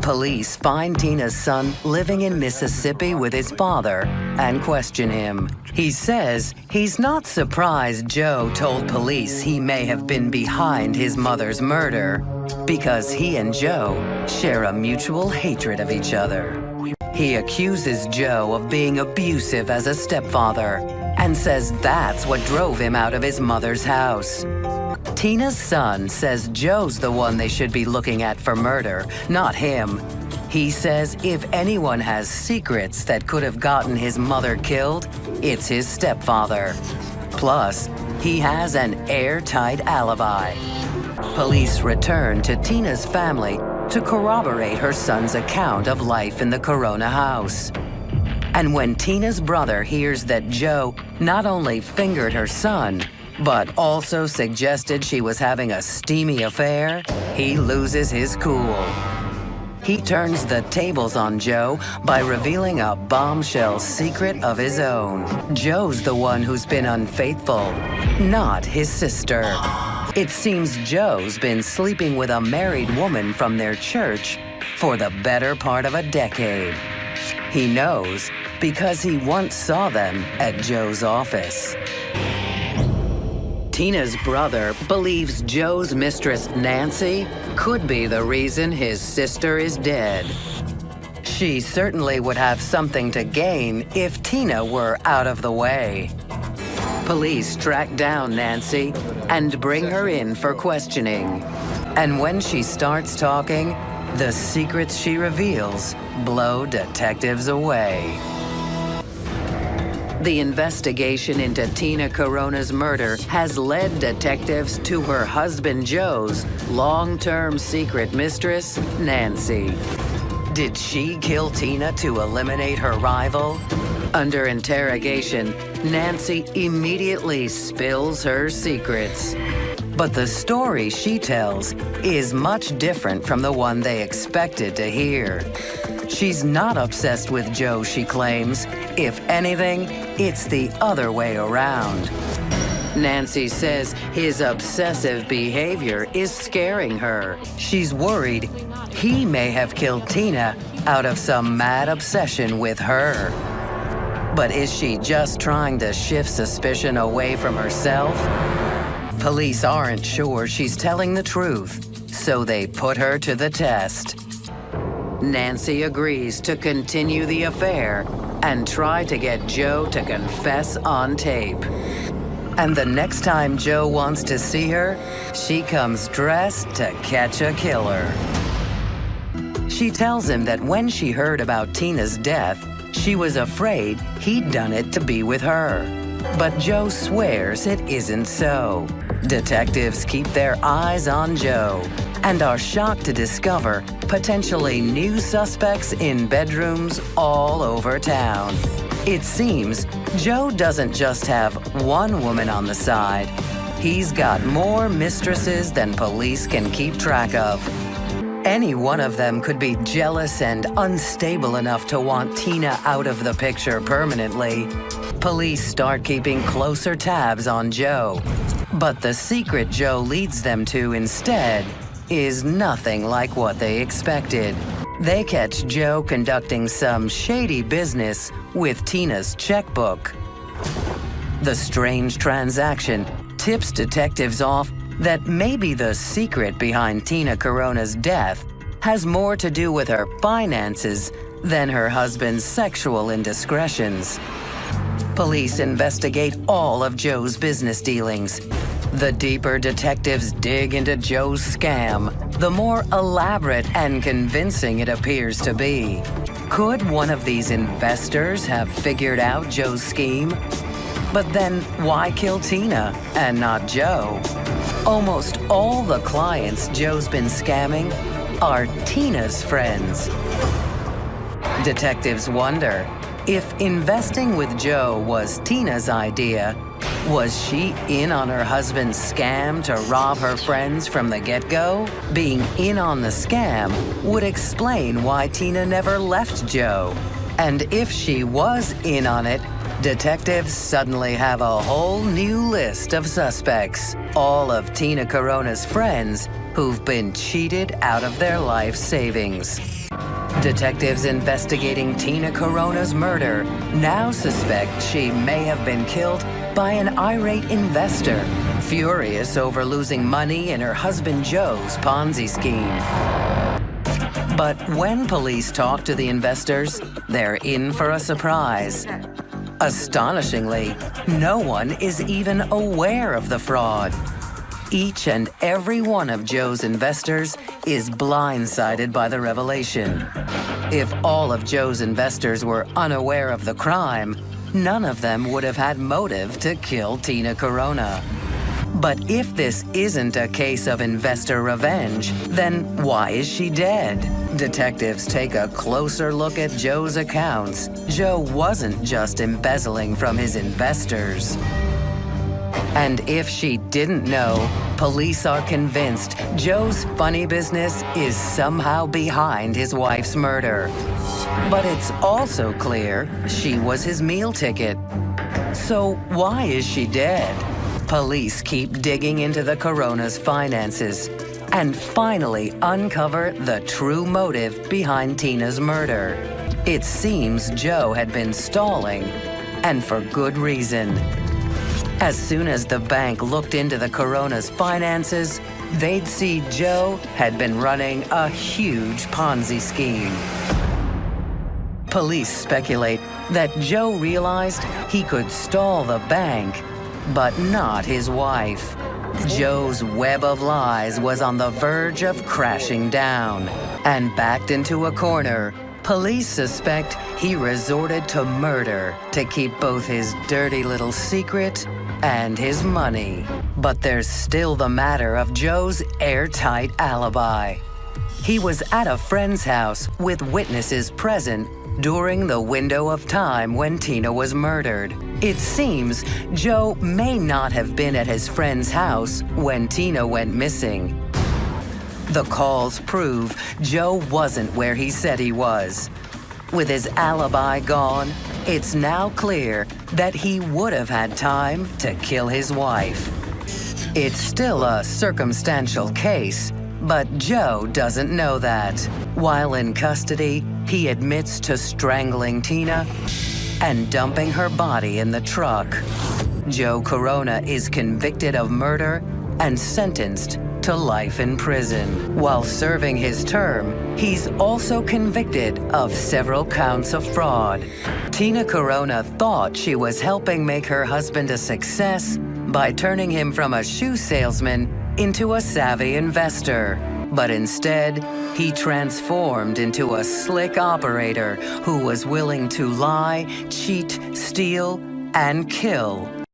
Police find Tina's son living in Mississippi with his father and question him. He says he's not surprised Joe told police he may have been behind his mother's murder because he and Joe share a mutual hatred of each other. He accuses Joe of being abusive as a stepfather and says that's what drove him out of his mother's house. Tina's son says Joe's the one they should be looking at for murder, not him. He says if anyone has secrets that could have gotten his mother killed, it's his stepfather. Plus, he has an airtight alibi. Police return to Tina's family to corroborate her son's account of life in the Corona house. And when Tina's brother hears that Joe not only fingered her son, but also suggested she was having a steamy affair, he loses his cool. He turns the tables on Joe by revealing a bombshell secret of his own. Joe's the one who's been unfaithful, not his sister. It seems Joe's been sleeping with a married woman from their church for the better part of a decade. He knows because he once saw them at Joe's office. Tina's brother believes Joe's mistress, Nancy, could be the reason his sister is dead. She certainly would have something to gain if Tina were out of the way. Police track down Nancy and bring her in for questioning. And when she starts talking, the secrets she reveals blow detectives away. The investigation into Tina Corona's murder has led detectives to her husband Joe's long-term secret mistress, Nancy. Did she kill Tina to eliminate her rival? Under interrogation, Nancy immediately spills her secrets. But the story she tells is much different from the one they expected to hear. She's not obsessed with Joe, she claims. If anything, it's the other way around. Nancy says his obsessive behavior is scaring her. She's worried he may have killed Tina out of some mad obsession with her. But is she just trying to shift suspicion away from herself? Police aren't sure she's telling the truth, so they put her to the test. Nancy agrees to continue the affair and try to get Joe to confess on tape. And the next time Joe wants to see her, she comes dressed to catch a killer. She tells him that when she heard about Tina's death, she was afraid he'd done it to be with her. But Joe swears it isn't so. Detectives keep their eyes on Joe and are shocked to discover potentially new suspects in bedrooms all over town. It seems Joe doesn't just have one woman on the side. He's got more mistresses than police can keep track of. Any one of them could be jealous and unstable enough to want Tina out of the picture permanently. Police start keeping closer tabs on Joe. But the secret Joe leads them to instead is nothing like what they expected. They catch Joe conducting some shady business with Tina's checkbook. The strange transaction tips detectives off that maybe the secret behind Tina Corona's death has more to do with her finances than her husband's sexual indiscretions. Police investigate all of Joe's business dealings. The deeper detectives dig into Joe's scam, the more elaborate and convincing it appears to be. Could one of these investors have figured out Joe's scheme? But then why kill Tina and not Joe? Almost all the clients Joe's been scamming are Tina's friends. Detectives wonder, if investing with Joe was Tina's idea, was she in on her husband's scam to rob her friends from the get-go? Being in on the scam would explain why Tina never left Joe. And if she was in on it, detectives suddenly have a whole new list of suspects. All of Tina Corona's friends who've been cheated out of their life savings. Detectives investigating Tina Corona's murder now suspect she may have been killed by an irate investor, furious over losing money in her husband Joe's Ponzi scheme. But when police talk to the investors, they're in for a surprise. Astonishingly, no one is even aware of the fraud. Each and every one of Joe's investors is blindsided by the revelation. If all of Joe's investors were unaware of the crime, none of them would have had motive to kill Tina Corona. But if this isn't a case of investor revenge, then why is she dead? Detectives take a closer look at Joe's accounts. Joe wasn't just embezzling from his investors. And if she didn't know, police are convinced Joe's funny business is somehow behind his wife's murder. But it's also clear she was his meal ticket. So why is she dead? Police keep digging into the Corona's finances and finally uncover the true motive behind Tina's murder. It seems Joe had been stalling, and for good reason. As soon as the bank looked into the Corona's finances, they'd see Joe had been running a huge Ponzi scheme. Police speculate that Joe realized he could stall the bank, but not his wife. Joe's web of lies was on the verge of crashing down, and backed into a corner, police suspect he resorted to murder to keep both his dirty little secret and his money. But there's still the matter of Joe's airtight alibi. He was at a friend's house with witnesses present during the window of time when Tina was murdered. It seems Joe may not have been at his friend's house when Tina went missing. The calls prove Joe wasn't where he said he was. With his alibi gone, it's now clear that he would have had time to kill his wife. It's still a circumstantial case, but Joe doesn't know that. While in custody, he admits to strangling Tina and dumping her body in the truck. Joe Corona is convicted of murder and sentenced to life in prison. While serving his term, he's also convicted of several counts of fraud. Tina Corona thought she was helping make her husband a success by turning him from a shoe salesman into a savvy investor. But instead, he transformed into a slick operator who was willing to lie, cheat, steal, and kill